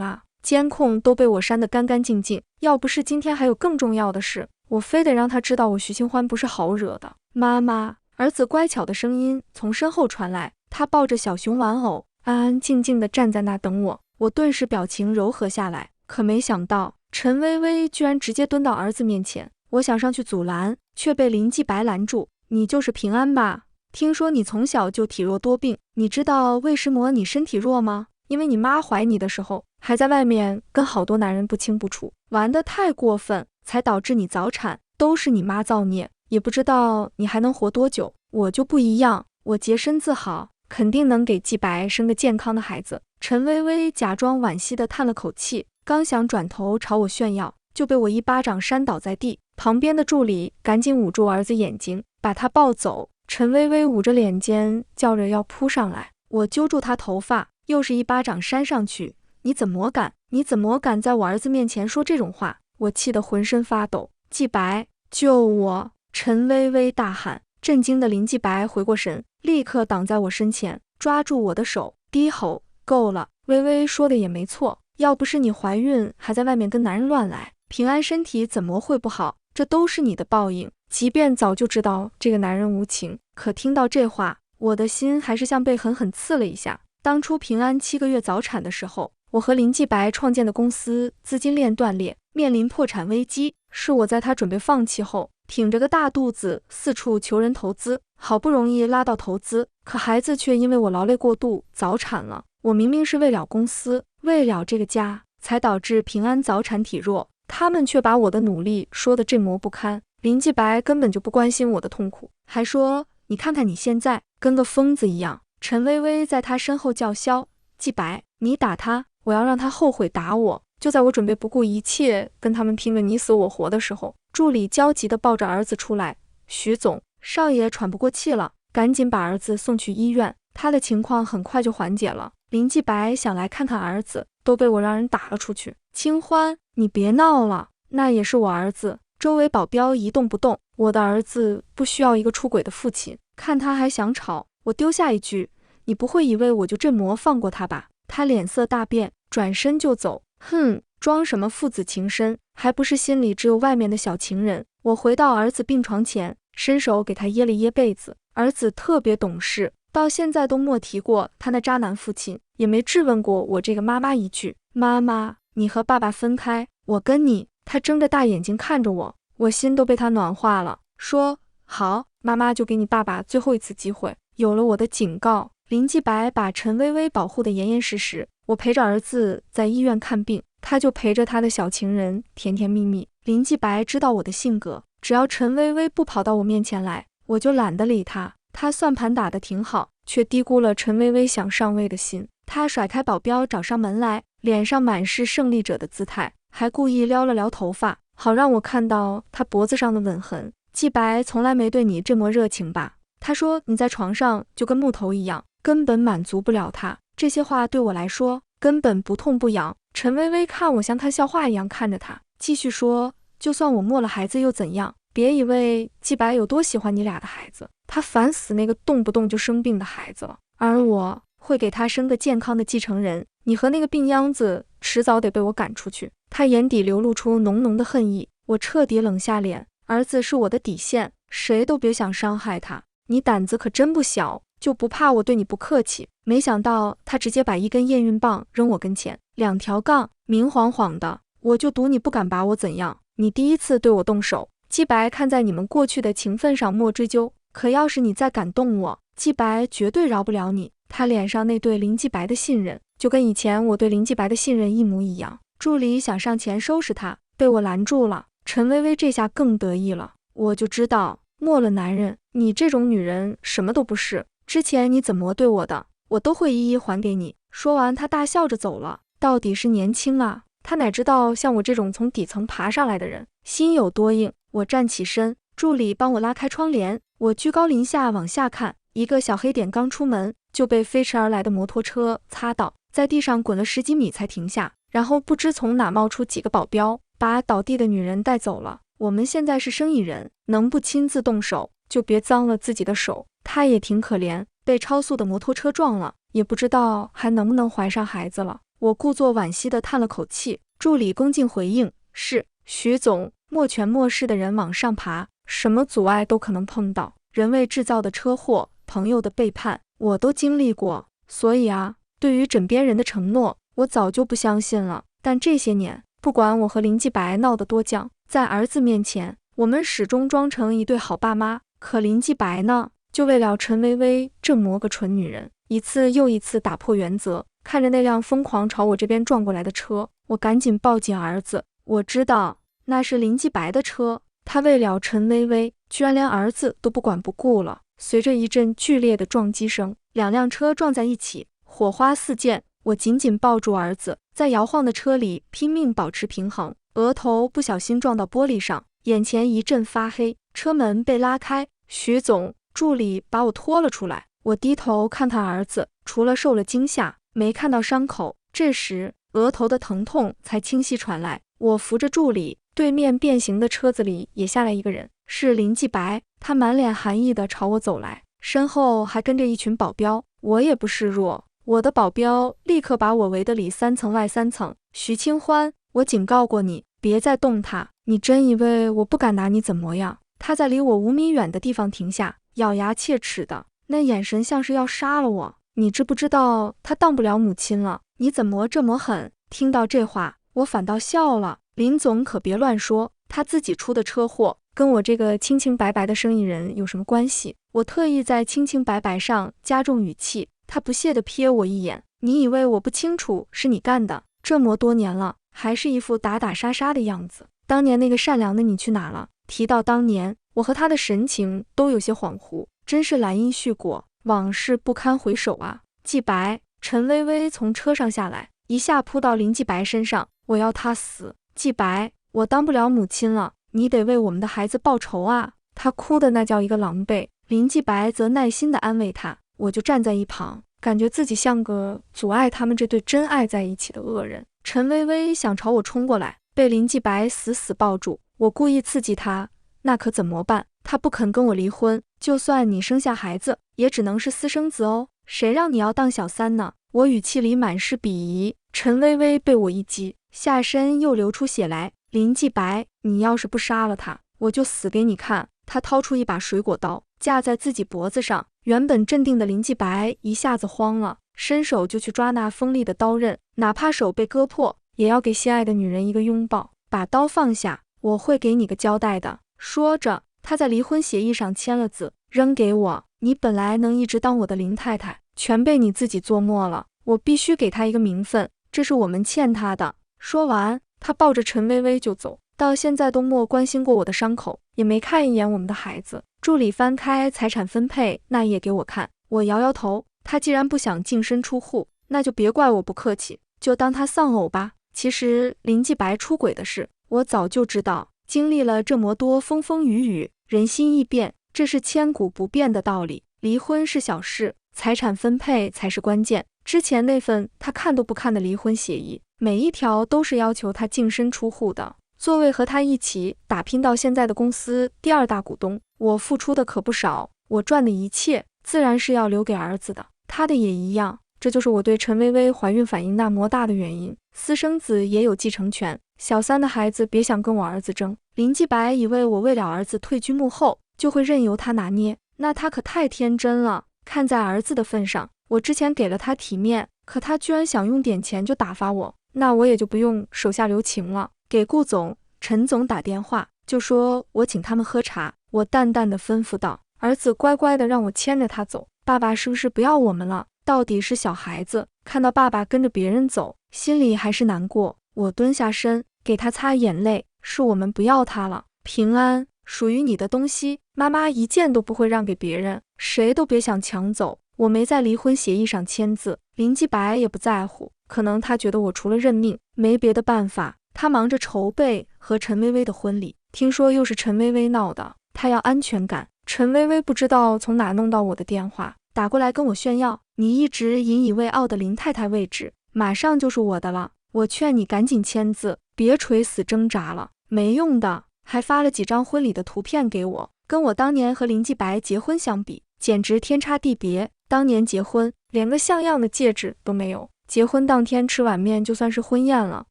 啊。监控都被我删得干干净净，要不是今天还有更重要的事，我非得让他知道我徐清欢不是好惹的。妈妈，儿子乖巧的声音从身后传来，他抱着小熊玩偶，安安静静地站在那等我。我顿时表情柔和下来，可没想到陈薇薇居然直接蹲到儿子面前。我想上去阻拦，却被林继白拦住。你就是平安吧？听说你从小就体弱多病，你知道为什么你身体弱吗？因为你妈怀你的时候，还在外面跟好多男人不清不楚，玩得太过分，才导致你早产，都是你妈造孽，也不知道你还能活多久。我就不一样，我洁身自好，肯定能给继白生个健康的孩子。陈薇薇假装惋惜地叹了口气，刚想转头朝我炫耀，就被我一巴掌扇倒在地。旁边的助理赶紧捂住儿子眼睛，把他抱走。陈薇薇捂着脸尖，叫着要扑上来，我揪住她头发，又是一巴掌扇上去。你怎么敢？你怎么敢在我儿子面前说这种话？我气得浑身发抖。继白，救我！陈薇薇大喊。震惊的林继白回过神，立刻挡在我身前，抓住我的手，低吼：够了，薇薇说的也没错，要不是你怀孕还在外面跟男人乱来，平安身体怎么会不好？这都是你的报应。即便早就知道这个男人无情，可听到这话，我的心还是像被狠狠刺了一下。当初平安7个月早产的时候，我和林继白创建的公司资金链断裂，面临破产危机，是我在他准备放弃后，挺着个大肚子四处求人投资，好不容易拉到投资，可孩子却因为我劳累过度早产了。我明明是为了公司，为了这个家，才导致平安早产体弱，他们却把我的努力说得这么不堪。林继白根本就不关心我的痛苦，还说你看看你现在跟个疯子一样。陈薇薇在他身后叫嚣：继白，你打他，我要让他后悔打我。就在我准备不顾一切跟他们拼个你死我活的时候，助理焦急地抱着儿子出来：徐总，少爷喘不过气了，赶紧把儿子送去医院，他的情况很快就缓解了。林继白想来看看儿子，都被我让人打了出去。清欢，你别闹了，那也是我儿子。周围保镖一动不动，我的儿子不需要一个出轨的父亲。看他还想吵，我丢下一句：你不会以为我就这么放过他吧？他脸色大变，转身就走。哼，装什么父子情深，还不是心里只有外面的小情人。我回到儿子病床前，伸手给他掖了掖被子。儿子特别懂事，到现在都没提过他那渣男父亲，也没质问过我这个妈妈一句。妈妈，你和爸爸分开，我跟你。他睁着大眼睛看着我，我心都被他暖化了，说好，妈妈就给你爸爸最后一次机会。有了我的警告，林继白把陈薇薇保护得严严实实，我陪着儿子在医院看病，他就陪着他的小情人甜甜蜜蜜。林继白知道我的性格，只要陈薇薇不跑到我面前来，我就懒得理他。他算盘打得挺好，却低估了陈薇薇想上位的心。他甩开保镖找上门来，脸上满是胜利者的姿态，还故意撩了撩头发，好让我看到他脖子上的吻痕。继白从来没对你这么热情吧？他说你在床上就跟木头一样，根本满足不了他。这些话对我来说根本不痛不痒。陈薇薇看我像看笑话一样看着他，继续说，就算我没了孩子又怎样？别以为继白有多喜欢你俩的孩子，他烦死那个动不动就生病的孩子了，而我会给他生个健康的继承人。你和那个病秧子迟早得被我赶出去。他眼底流露出浓浓的恨意，我彻底冷下脸。儿子是我的底线，谁都别想伤害他。你胆子可真不小，就不怕我对你不客气？没想到他直接把一根验孕棒扔我跟前，2条杠，明晃晃的，我就赌你不敢把我怎样。你第一次对我动手，继白看在你们过去的情分上莫追究，可要是你再敢动我，继白绝对饶不了你。他脸上那对林继白的信任，就跟以前我对林继白的信任一模一样。助理想上前收拾他，被我拦住了。陈薇薇这下更得意了，我就知道没了男人，你这种女人什么都不是。之前你怎么对我的，我都会一一还给你。说完，他大笑着走了。到底是年轻啊，他哪知道像我这种从底层爬上来的人心有多硬。我站起身，助理帮我拉开窗帘，我居高临下往下看，一个小黑点刚出门就被飞驰而来的摩托车擦到，在地上滚了10几米才停下，然后不知从哪冒出几个保镖，把倒地的女人带走了。我们现在是生意人，能不亲自动手，就别脏了自己的手。他也挺可怜，被超速的摩托车撞了，也不知道还能不能怀上孩子了。我故作惋惜地叹了口气。助理恭敬回应，是，徐总。莫权莫势的人往上爬，什么阻碍都可能碰到，人为制造的车祸，朋友的背叛，我都经历过。所以啊，对于枕边人的承诺，我早就不相信了。但这些年，不管我和林继白闹得多僵，在儿子面前，我们始终装成一对好爸妈。可林继白呢，就为了陈薇薇这么个蠢女人，一次又一次打破原则。看着那辆疯狂朝我这边撞过来的车，我赶紧抱紧儿子。我知道那是林继白的车，他为了陈薇薇，居然连儿子都不管不顾了。随着一阵剧烈的撞击声，两辆车撞在一起，火花四溅。我紧紧抱住儿子，在摇晃的车里拼命保持平衡，额头不小心撞到玻璃上，眼前一阵发黑，车门被拉开，徐总，助理把我拖了出来。我低头看他儿子，除了受了惊吓，没看到伤口。这时额头的疼痛才清晰传来。我扶着助理，对面变形的车子里也下来一个人，是林继白。他满脸寒意地朝我走来，身后还跟着一群保镖。我也不示弱，我的保镖立刻把我围得里三层外三层。徐清欢，我警告过你，别再动他，你真以为我不敢拿你怎么样？他在离我5米远的地方停下，咬牙切齿的，那眼神像是要杀了我。你知不知道他当不了母亲了？你怎么这么狠？听到这话，我反倒笑了。林总可别乱说，他自己出的车祸，跟我这个清清白白的生意人有什么关系？我特意在清清白白上加重语气。他不屑地瞥我一眼，你以为我不清楚是你干的？这么多年了，还是一副打打杀杀的样子。当年那个善良的你去哪了？提到当年，我和他的神情都有些恍惚，真是兰因絮果，往事不堪回首啊。继白，陈薇薇从车上下来，一下扑到林继白身上，我要他死。继白，我当不了母亲了，你得为我们的孩子报仇啊！他哭的那叫一个狼狈。林继白则耐心地安慰他，我就站在一旁，感觉自己像个阻碍他们这对真爱在一起的恶人。陈薇薇想朝我冲过来，被林继白死死抱住。我故意刺激他，那可怎么办？他不肯跟我离婚，就算你生下孩子，也只能是私生子哦。谁让你要当小三呢？我语气里满是鄙夷。陈薇薇被我一击，下身又流出血来。林继白，你要是不杀了他，我就死给你看。他掏出一把水果刀，架在自己脖子上。原本镇定的林继白一下子慌了，伸手就去抓那锋利的刀刃，哪怕手被割破，也要给心爱的女人一个拥抱。把刀放下，我会给你个交代的。说着，他在离婚协议上签了字，扔给我。你本来能一直当我的林太太，全被你自己做没了。我必须给他一个名分，这是我们欠他的。说完，他抱着陈薇薇就走，到现在都没关心过我的伤口，也没看一眼我们的孩子。助理翻开财产分配那页给我看，我摇摇头。他既然不想净身出户，那就别怪我不客气，就当他丧偶吧。其实林继白出轨的事，我早就知道。经历了这么多风风雨雨，人心易变，这是千古不变的道理。离婚是小事，财产分配才是关键。之前那份他看都不看的离婚协议，每一条都是要求他净身出户的。作为和他一起打拼到现在的公司第2大股东，我付出的可不少，我赚的一切自然是要留给儿子的，他的也一样。这就是我对陈薇薇怀孕反应那么大的原因。私生子也有继承权，小三的孩子别想跟我儿子争。林继白以为我为了儿子退居幕后，就会任由他拿捏，那他可太天真了。看在儿子的份上，我之前给了他体面，可他居然想用点钱就打发我，那我也就不用手下留情了。给顾总、陈总打电话，就说我请他们喝茶。我淡淡的吩咐道，儿子乖乖的让我牵着他走，爸爸是不是不要我们了？到底是小孩子，看到爸爸跟着别人走，心里还是难过。我蹲下身，给他擦眼泪，是我们不要他了。平安，属于你的东西，妈妈一件都不会让给别人，谁都别想抢走。我没在离婚协议上签字，林继白也不在乎，可能他觉得我除了认命，没别的办法。他忙着筹备和陈薇薇的婚礼，听说又是陈薇薇闹的，他要安全感。陈薇薇不知道从哪弄到我的电话，打过来跟我炫耀，你一直引以为傲的林太太位置，马上就是我的了。我劝你赶紧签字，别垂死挣扎了，没用的。还发了几张婚礼的图片给我，跟我当年和林继白结婚相比，简直天差地别。当年结婚连个像样的戒指都没有，结婚当天吃碗面就算是婚宴了。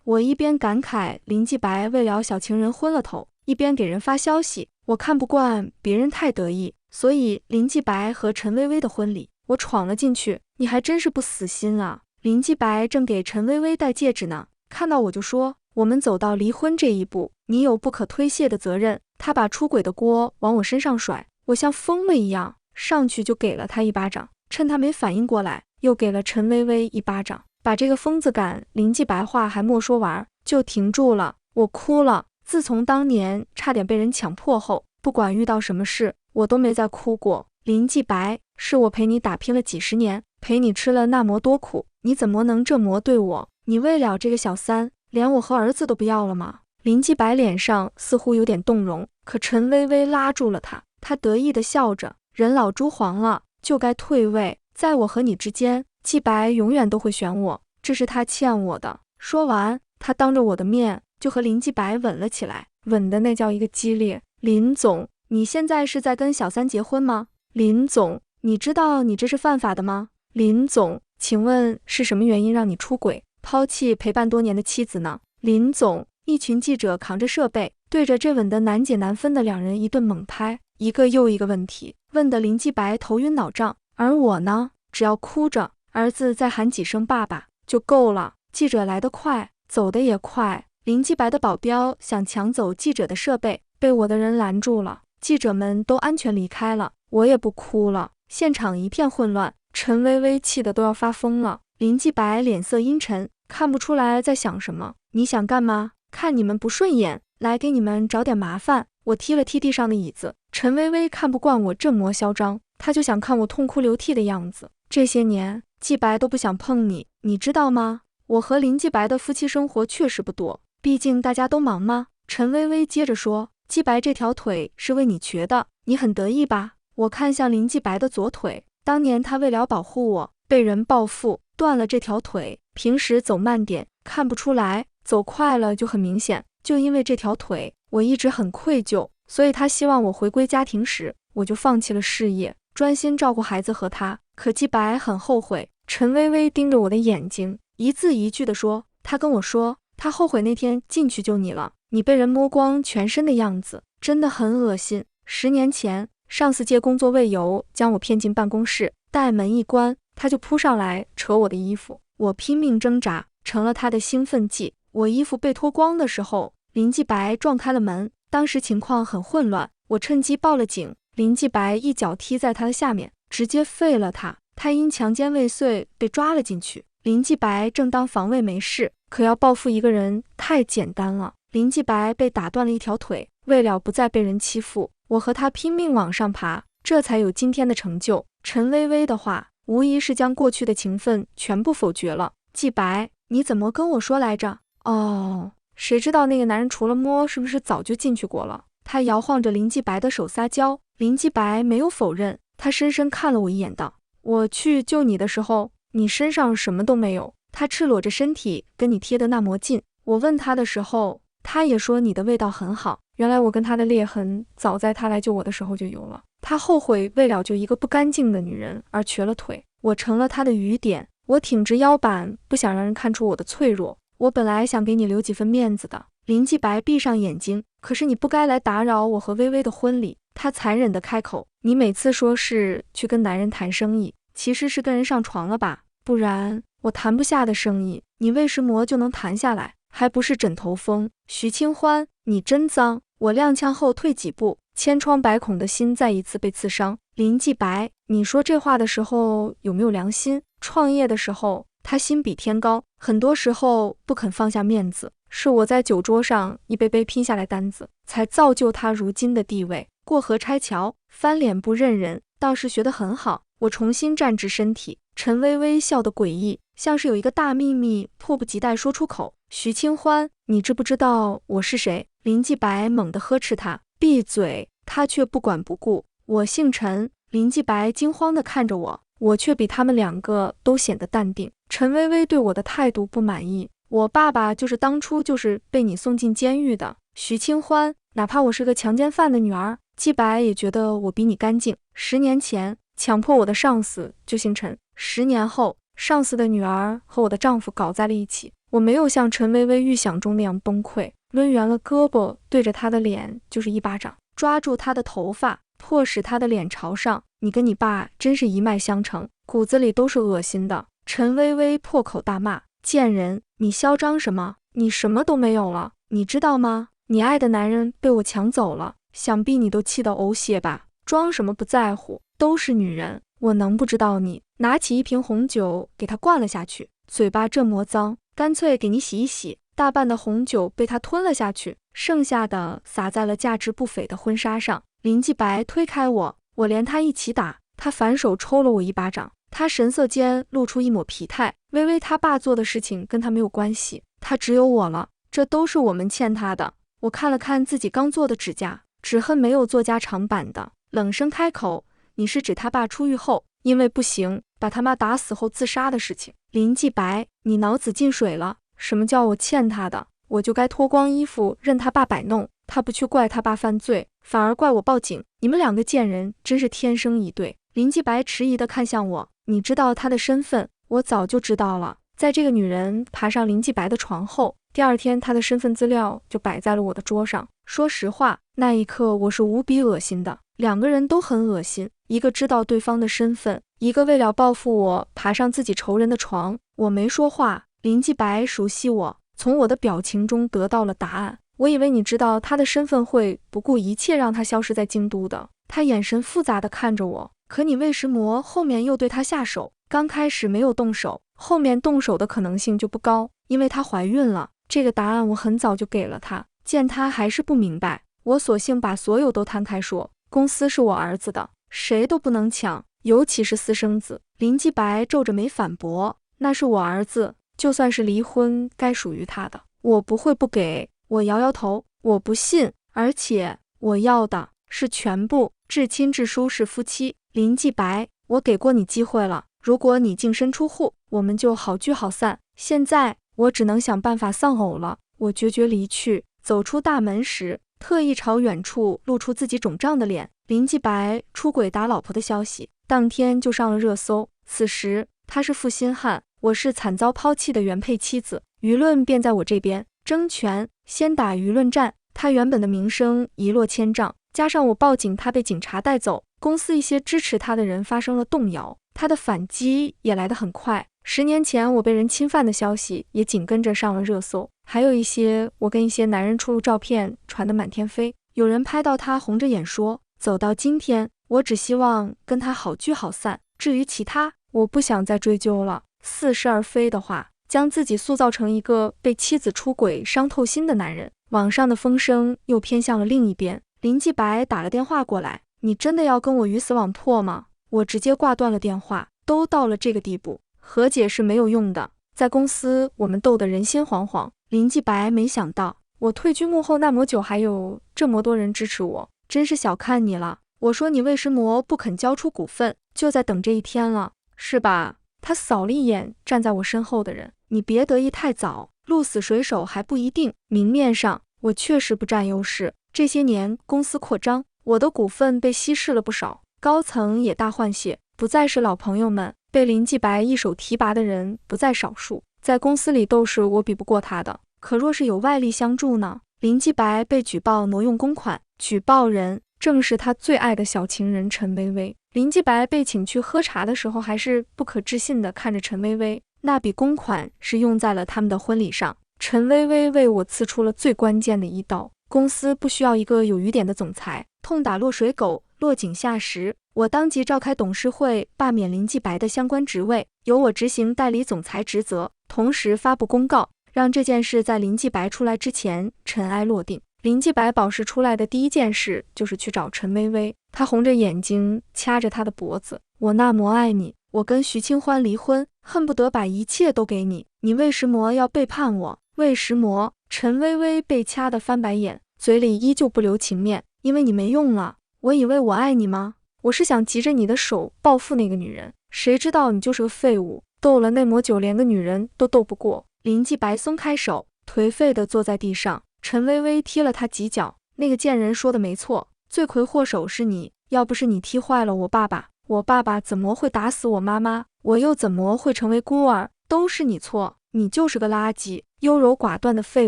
我一边感慨林继白为了小情人昏了头，一边给人发消息，我看不惯别人太得意，所以林继白和陈薇薇的婚礼我闯了进去，你还真是不死心啊。林继白正给陈薇薇戴戒指呢，看到我就说，我们走到离婚这一步，你有不可推卸的责任。他把出轨的锅往我身上甩，我像疯了一样上去就给了他一巴掌，趁他没反应过来，又给了陈薇薇一巴掌，把这个疯子感林继白话还没说完就停住了。我哭了，自从当年差点被人强迫后，不管遇到什么事我都没再哭过。林继白，是我陪你打拼了几十年，陪你吃了那么多苦，你怎么能这么对我？你为了这个小三，连我和儿子都不要了吗？林继白脸上似乎有点动容，可陈薇薇拉住了他，他得意地笑着，人老珠黄了，就该退位，在我和你之间，继白永远都会选我，这是他欠我的。说完，他当着我的面就和林继白吻了起来，吻的那叫一个激烈。林总，你现在是在跟小三结婚吗？林总，你知道你这是犯法的吗？林总，请问是什么原因让你出轨，抛弃陪伴多年的妻子呢？林总，一群记者扛着设备，对着这吻得难解难分的两人一顿猛拍，一个又一个问题，问得林继白头晕脑胀。而我呢，只要哭着，儿子再喊几声爸爸就够了。记者来得快，走得也快。林继白的保镖想抢走记者的设备，被我的人拦住了。记者们都安全离开了，我也不哭了。现场一片混乱，陈薇薇气得都要发疯了。林继白脸色阴沉，看不出来在想什么。你想干嘛？看你们不顺眼，来给你们找点麻烦。我踢了踢地上的椅子。陈薇薇看不惯我这么嚣张，她就想看我痛哭流涕的样子。这些年，继白都不想碰你，你知道吗？我和林继白的夫妻生活确实不多，毕竟大家都忙嘛。陈薇薇接着说，继白这条腿是为你瘸的，你很得意吧？我看向林继白的左腿，当年他为了保护我，被人报复，断了这条腿。平时走慢点，看不出来，走快了就很明显。就因为这条腿，我一直很愧疚，所以他希望我回归家庭时，我就放弃了事业，专心照顾孩子和他。可继白很后悔。陈薇薇盯着我的眼睛，一字一句地说，他跟我说，他后悔那天进去救你了，你被人摸光全身的样子，真的很恶心。10年前，上司借工作为由将我骗进办公室，待门一关，他就扑上来扯我的衣服，我拼命挣扎，成了他的兴奋剂。我衣服被脱光的时候，林继白撞开了门，当时情况很混乱，我趁机报了警。林继白一脚踢在他的下面，直接废了他。他因强奸未遂被抓了进去。林继白正当防卫没事，可要报复一个人太简单了。林继白被打断了一条腿，为了不再被人欺负，我和他拼命往上爬，这才有今天的成就。陈薇薇的话无疑是将过去的情分全部否决了。继白，你怎么跟我说来着？哦，谁知道那个男人除了摸是不是早就进去过了？他摇晃着林继白的手撒娇。林继白没有否认，他深深看了我一眼道，我去救你的时候，你身上什么都没有，他赤裸着身体跟你贴得那么近。我问他的时候，他也说你的味道很好。原来我跟他的裂痕早在他来救我的时候就有了。他后悔为了救一个不干净的女人而瘸了腿，我成了他的雨点。我挺直腰板，不想让人看出我的脆弱。我本来想给你留几分面子的。林继白闭上眼睛，可是你不该来打扰我和薇薇的婚礼。他残忍地开口，你每次说是去跟男人谈生意，其实是跟人上床了吧？不然我谈不下的生意，你胃食膜就能谈下来，还不是枕头风？徐清欢，你真脏！我踉跄后退几步，千疮百孔的心再一次被刺伤。林继白，你说这话的时候有没有良心？创业的时候，他心比天高，很多时候不肯放下面子，是我在酒桌上一杯杯拼下来单子，才造就他如今的地位。过河拆桥，翻脸不认人，倒是学得很好。我重新站直身体。陈薇薇笑得诡异，像是有一个大秘密迫不及待说出口。徐清欢，你知不知道我是谁？林继白猛地呵斥他，闭嘴！他却不管不顾。我姓陈。林继白惊慌地看着我，我却比他们两个都显得淡定。陈薇薇对我的态度不满意，我爸爸当初就是被你送进监狱的。徐清欢，哪怕我是个强奸犯的女儿，季白也觉得我比你干净。10年前强迫我的上司就姓陈，10年后上司的女儿和我的丈夫搞在了一起。我没有像陈薇薇预想中那样崩溃，抡圆了胳膊对着她的脸就是一巴掌，抓住她的头发，迫使她的脸朝上。你跟你爸真是一脉相承，骨子里都是恶心的。陈薇薇破口大骂，贱人，你嚣张什么？你什么都没有了，你知道吗？你爱的男人被我抢走了，想必你都气得呕血吧？装什么不在乎，都是女人，我能不知道你？拿起一瓶红酒给他灌了下去，嘴巴这么脏，干脆给你洗一洗。大半的红酒被他吞了下去，剩下的洒在了价值不菲的婚纱上。林继白推开我，我连他一起打，他反手抽了我一巴掌。他神色间露出一抹疲态，微微他爸做的事情跟他没有关系，他只有我了，这都是我们欠他的。我看了看自己刚做的指甲，只恨没有做加长版的，冷声开口，你是指他爸出狱后因为不行把他妈打死后自杀的事情？林继白，你脑子进水了？什么叫我欠他的？我就该脱光衣服任他爸摆弄，他不去怪他爸犯罪，反而怪我报警，你们两个贱人真是天生一对。林继白迟疑地看向我，你知道他的身份？我早就知道了，在这个女人爬上林继白的床后，第二天他的身份资料就摆在了我的桌上。说实话，那一刻我是无比恶心的，两个人都很恶心，一个知道对方的身份，一个为了报复我爬上自己仇人的床。我没说话，林继白熟悉我，从我的表情中得到了答案。我以为你知道他的身份会不顾一切让他消失在京都的。他眼神复杂地看着我，可你为什么后面又对他下手？刚开始没有动手，后面动手的可能性就不高，因为她怀孕了。这个答案我很早就给了他，见他还是不明白，我索性把所有都摊开说，公司是我儿子的，谁都不能抢，尤其是私生子。林继白皱着眉反驳，那是我儿子，就算是离婚该属于他的，我不会不给。我摇摇头，我不信，而且我要的是全部，至亲至疏是夫妻。林继白，我给过你机会了，如果你净身出户，我们就好聚好散，现在我只能想办法丧偶了。我决绝离去，走出大门时，特意朝远处露出自己肿胀的脸。林继白出轨打老婆的消息，当天就上了热搜。此时他是负心汉，我是惨遭抛弃的原配妻子，舆论便在我这边，争权，先打舆论战。他原本的名声一落千丈，加上我报警他被警察带走，公司一些支持他的人发生了动摇，他的反击也来得很快。10年前我被人侵犯的消息也紧跟着上了热搜，还有一些我跟一些男人出入照片传得满天飞，有人拍到他红着眼说，走到今天，我只希望跟他好聚好散，至于其他，我不想再追究了。似是而非的话，将自己塑造成一个被妻子出轨伤透心的男人。网上的风声又偏向了另一边，林继白打了电话过来，你真的要跟我鱼死网破吗？我直接挂断了电话，都到了这个地步，和解是没有用的，在公司我们斗得人心惶惶。林继白没想到我退居幕后那么久还有这么多人支持我，真是小看你了。我说你为什么不肯交出股份，就在等这一天了，是吧？他扫了一眼站在我身后的人，你别得意太早，鹿死谁手还不一定。明面上我确实不占优势，这些年公司扩张，我的股份被稀释了不少，高层也大换血，不再是老朋友们，被林继白一手提拔的人不在少数，在公司里斗是我比不过他的。可若是有外力相助呢？林继白被举报挪用公款，举报人正是他最爱的小情人陈薇薇。林继白被请去喝茶的时候，还是不可置信地看着陈薇薇，那笔公款是用在了他们的婚礼上。陈薇薇为我刺出了最关键的一刀，公司不需要一个有雨点的总裁，痛打落水狗。落井下石，我当即召开董事会，罢免林继白的相关职位，由我执行代理总裁职责，同时发布公告，让这件事在林继白出来之前尘埃落定。林继白保释出来的第一件事就是去找陈薇薇，他红着眼睛掐着她的脖子，我那么爱你，我跟徐清欢离婚，恨不得把一切都给你，你为什么要背叛我？为什么？陈薇薇被掐得翻白眼，嘴里依旧不留情面，因为你没用了。我以为我爱你吗？我是想急着你的手报复那个女人，谁知道你就是个废物，斗了那么久连个女人都斗不过。林继白松开手，颓废地坐在地上，陈薇薇踢了他几脚，那个贱人说的没错，罪魁祸首是你，要不是你踢坏了我爸爸，我爸爸怎么会打死我妈妈？我又怎么会成为孤儿？都是你错，你就是个垃圾，优柔寡断的废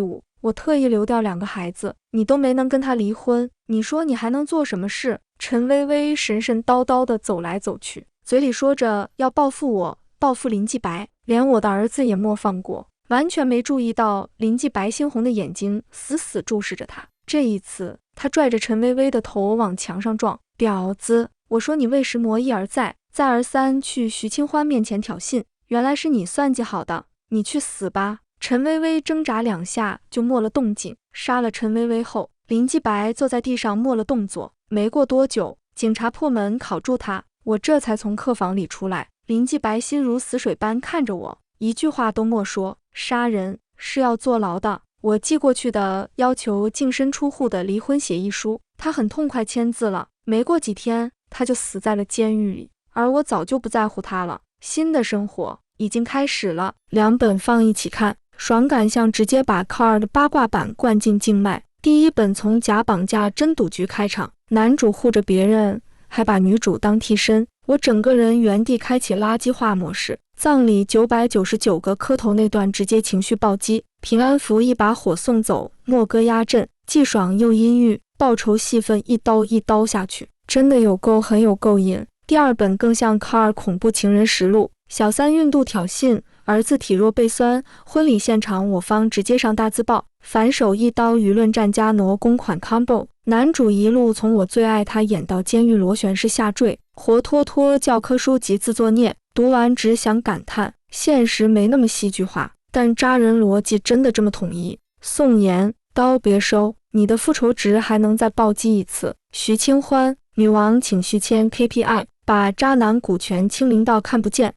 物。我特意留掉2个孩子，你都没能跟他离婚，你说你还能做什么事？陈薇薇神神叨叨地走来走去，嘴里说着要报复我，报复林继白，连我的儿子也莫放过，完全没注意到林继白猩红的眼睛死死注视着他。这一次，他拽着陈薇薇的头往墙上撞，婊子！我说你为什么一而再，再而三去徐清欢面前挑衅？原来是你算计好的，你去死吧！陈薇薇挣扎2下就没了动静，杀了陈薇薇后，林继白坐在地上没了动作。没过多久，警察破门铐住他，我这才从客房里出来。林继白心如死水般看着我，一句话都莫说。杀人是要坐牢的。我寄过去的要求净身出户的离婚协议书，他很痛快签字了。没过几天，他就死在了监狱里，而我早就不在乎他了。新的生活已经开始了。2本放一起看，爽感像直接把卡尔的八卦版灌进静脉。第1本从假绑架真赌局开场，男主护着别人，还把女主当替身，我整个人原地开启垃圾话模式。葬礼999个磕头那段直接情绪暴击，平安符一把火送走，莫哥压阵，既爽又阴郁，报仇戏份一刀一刀下去，真的有够很有够瘾。第2本更像卡尔恐怖情人实录，小三孕肚挑衅，儿子体弱背酸，婚礼现场我方直接上大字报，反手一刀舆论战加挪公款 combo， 男主一路从我最爱他演到监狱螺旋式下坠，活脱脱教科书级自作孽。读完只想感叹，现实没那么戏剧化，但扎人逻辑真的这么统一。宋妍，刀别收，你的复仇值还能再暴击一次。徐清欢，女王请续签 KPI， 把渣男股权清零到看不见。